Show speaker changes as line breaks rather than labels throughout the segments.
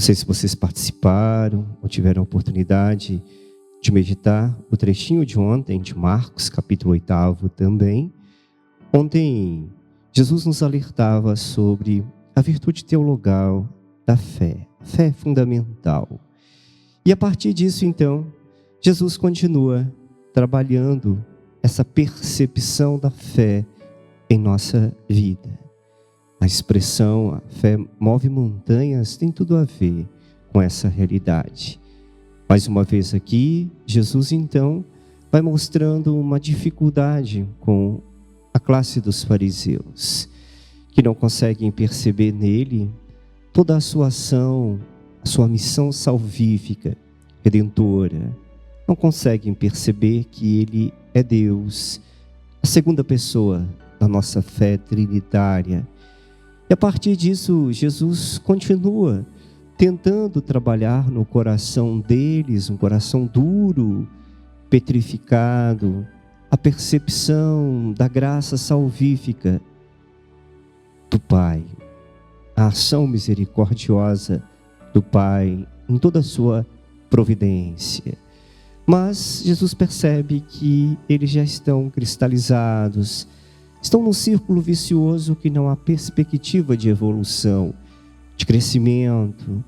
Não sei se vocês participaram ou tiveram a oportunidade de meditar o trechinho de ontem, de Marcos, capítulo 8 também. Ontem, Jesus nos alertava sobre a virtude teologal da fé. A fé é fundamental. E a partir disso, então, Jesus continua trabalhando essa percepção da fé em nossa vida. A expressão, a fé move montanhas, tem tudo a ver com essa realidade. Mais uma vez aqui, Jesus então vai mostrando uma dificuldade com a classe dos fariseus, que não conseguem perceber nele toda a sua ação, a sua missão salvífica, redentora. Não conseguem perceber que ele é Deus, a segunda pessoa da nossa fé trinitária. E a partir disso, Jesus continua tentando trabalhar no coração deles, um coração duro, petrificado, a percepção da graça salvífica do Pai, a ação misericordiosa do Pai em toda a sua providência. Mas Jesus percebe que eles já estão cristalizados, estão num círculo vicioso que não há perspectiva de evolução, de crescimento.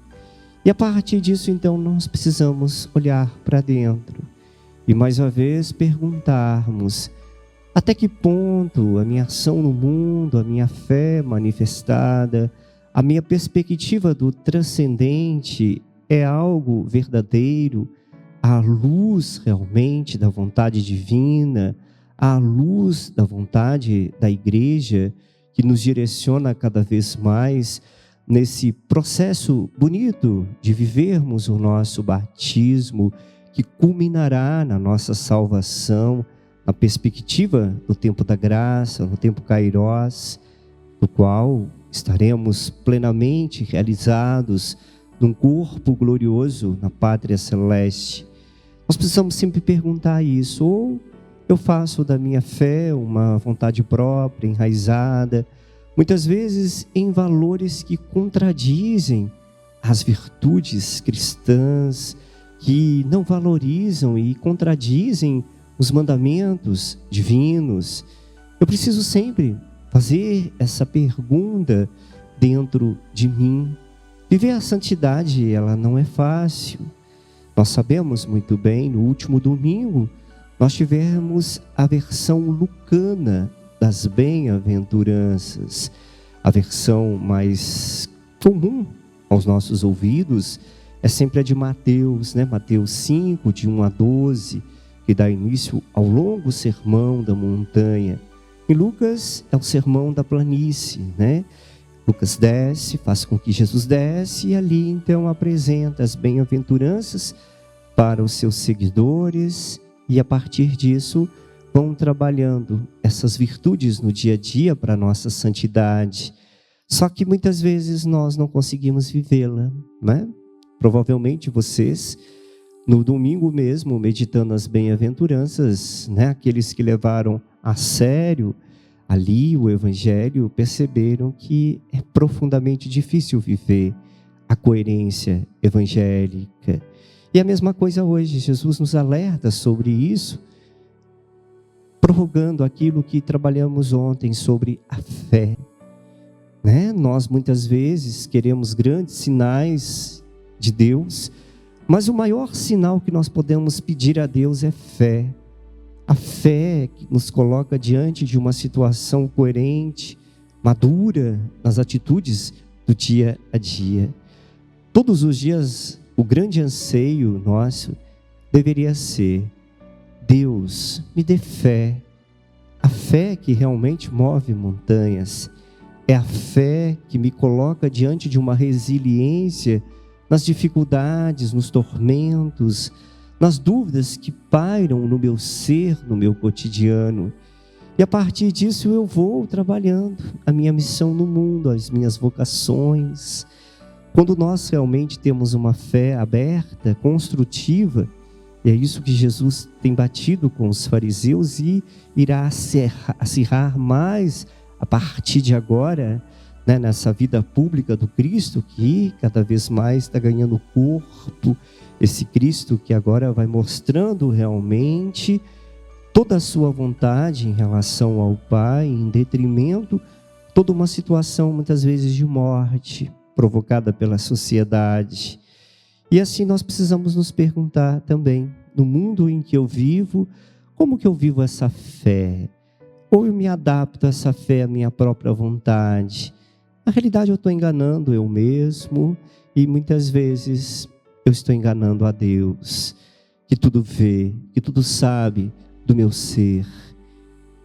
E a partir disso, então, nós precisamos olhar para dentro e mais uma vez perguntarmos: até que ponto a minha ação no mundo, a minha fé manifestada, a minha perspectiva do transcendente é algo verdadeiro, à luz realmente da vontade divina, à luz da vontade da igreja, que nos direciona cada vez mais nesse processo bonito de vivermos o nosso batismo, que culminará na nossa salvação, na perspectiva do tempo da graça, no tempo Kairos, no qual estaremos plenamente realizados num corpo glorioso na pátria celeste. Nós precisamos sempre perguntar isso: ou eu faço da minha fé uma vontade própria, enraizada, muitas vezes em valores que contradizem as virtudes cristãs, que não valorizam e contradizem os mandamentos divinos. Eu preciso sempre fazer essa pergunta dentro de mim. Viver a santidade, ela não é fácil. Nós sabemos muito bem, no último domingo, nós tivemos a versão lucana das bem-aventuranças, a versão mais comum aos nossos ouvidos é sempre a de Mateus, né? Mateus 5, de 1 a 12, que dá início ao longo sermão da montanha. Em Lucas é o sermão da planície, né? Lucas desce, faz com que Jesus desce e ali então apresenta as bem-aventuranças para os seus seguidores e a partir disso vão trabalhando essas virtudes no dia a dia para a nossa santidade. Só que muitas vezes nós não conseguimos vivê-la, né? Provavelmente vocês, no domingo mesmo, meditando as bem-aventuranças, né? Aqueles que levaram a sério ali o Evangelho, perceberam que é profundamente difícil viver a coerência evangélica. E a mesma coisa hoje, Jesus nos alerta sobre isso, prorrogando aquilo que trabalhamos ontem sobre a fé. Né? Nós muitas vezes queremos grandes sinais de Deus, mas o maior sinal que nós podemos pedir a Deus é fé. A fé que nos coloca diante de uma situação coerente, madura nas atitudes do dia a dia. Todos os dias, o grande anseio nosso deveria ser: Deus, me dê fé. A fé que realmente move montanhas. É a fé que me coloca diante de uma resiliência nas dificuldades, nos tormentos, nas dúvidas que pairam no meu ser, no meu cotidiano. E a partir disso eu vou trabalhando a minha missão no mundo, as minhas vocações. Quando nós realmente temos uma fé aberta, construtiva, e é isso que Jesus tem batido com os fariseus e irá acirrar mais a partir de agora, né, nessa vida pública do Cristo, que cada vez mais está ganhando corpo, esse Cristo que agora vai mostrando realmente toda a sua vontade em relação ao Pai, em detrimento toda uma situação muitas vezes de morte provocada pela sociedade. E assim nós precisamos nos perguntar também, no mundo em que eu vivo, como que eu vivo essa fé? Ou eu me adapto a essa fé à minha própria vontade? Na realidade eu estou enganando eu mesmo e muitas vezes eu estou enganando a Deus, que tudo vê, que tudo sabe do meu ser.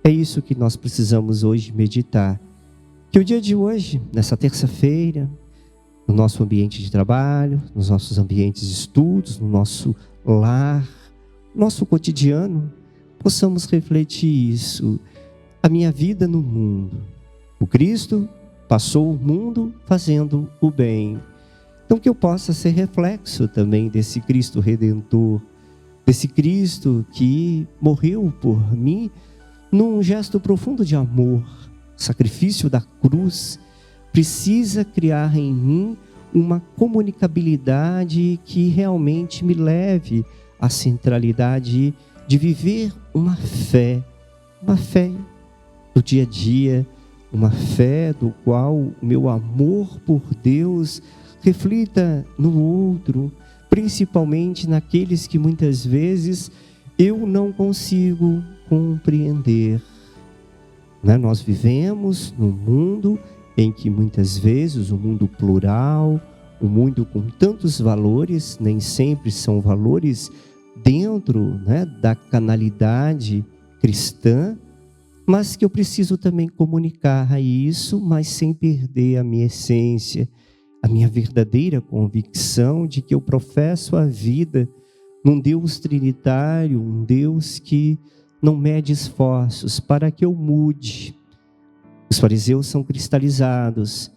É isso que nós precisamos hoje meditar. Que o dia de hoje, nessa terça-feira, no nosso ambiente de trabalho, nos nossos ambientes de estudos, no nosso lar, nosso cotidiano, possamos refletir isso. A minha vida no mundo. O Cristo passou o mundo fazendo o bem. Então que eu possa ser reflexo também desse Cristo Redentor, desse Cristo que morreu por mim num gesto profundo de amor. O sacrifício da cruz precisa criar em mim uma comunicabilidade que realmente me leve à centralidade de viver uma fé do dia a dia, uma fé do qual o meu amor por Deus reflita no outro, principalmente naqueles que muitas vezes eu não consigo compreender. Nós vivemos num mundo em que muitas vezes o mundo plural, o mundo com tantos valores, nem sempre são valores dentro da canalidade cristã, mas que eu preciso também comunicar isso, mas sem perder a minha essência, a minha verdadeira convicção de que eu professo a vida num Deus trinitário, um Deus que não mede esforços para que eu mude. Os fariseus são cristalizados,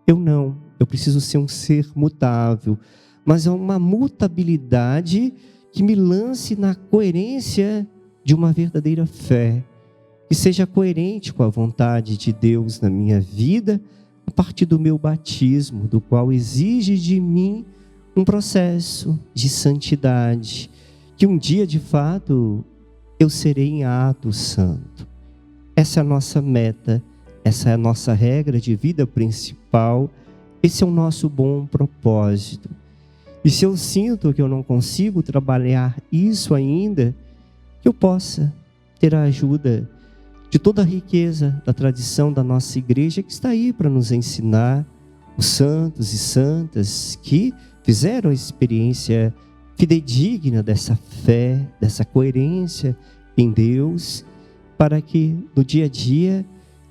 eu não, eu preciso ser um ser mutável, mas é uma mutabilidade que me lance na coerência de uma verdadeira fé, que seja coerente com a vontade de Deus na minha vida, a partir do meu batismo, do qual exige de mim um processo de santidade, que um dia de fato eu serei em ato santo. Essa é a nossa meta, essa é a nossa regra de vida principal, esse é o nosso bom propósito. E se eu sinto que eu não consigo trabalhar isso ainda, que eu possa ter a ajuda de toda a riqueza da tradição da nossa igreja que está aí para nos ensinar, os santos e santas que fizeram a experiência fidedigna dessa fé, dessa coerência em Deus, para que no dia a dia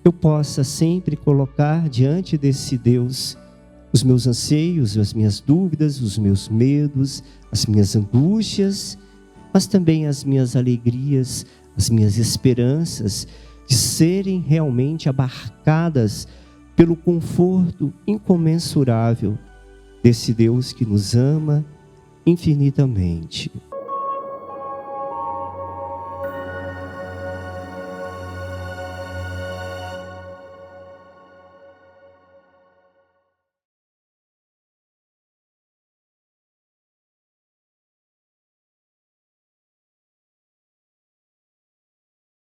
eu possa sempre colocar diante desse Deus os meus anseios, as minhas dúvidas, os meus medos, as minhas angústias, mas também as minhas alegrias, as minhas esperanças, de serem realmente abarcadas pelo conforto incomensurável desse Deus que nos ama infinitamente.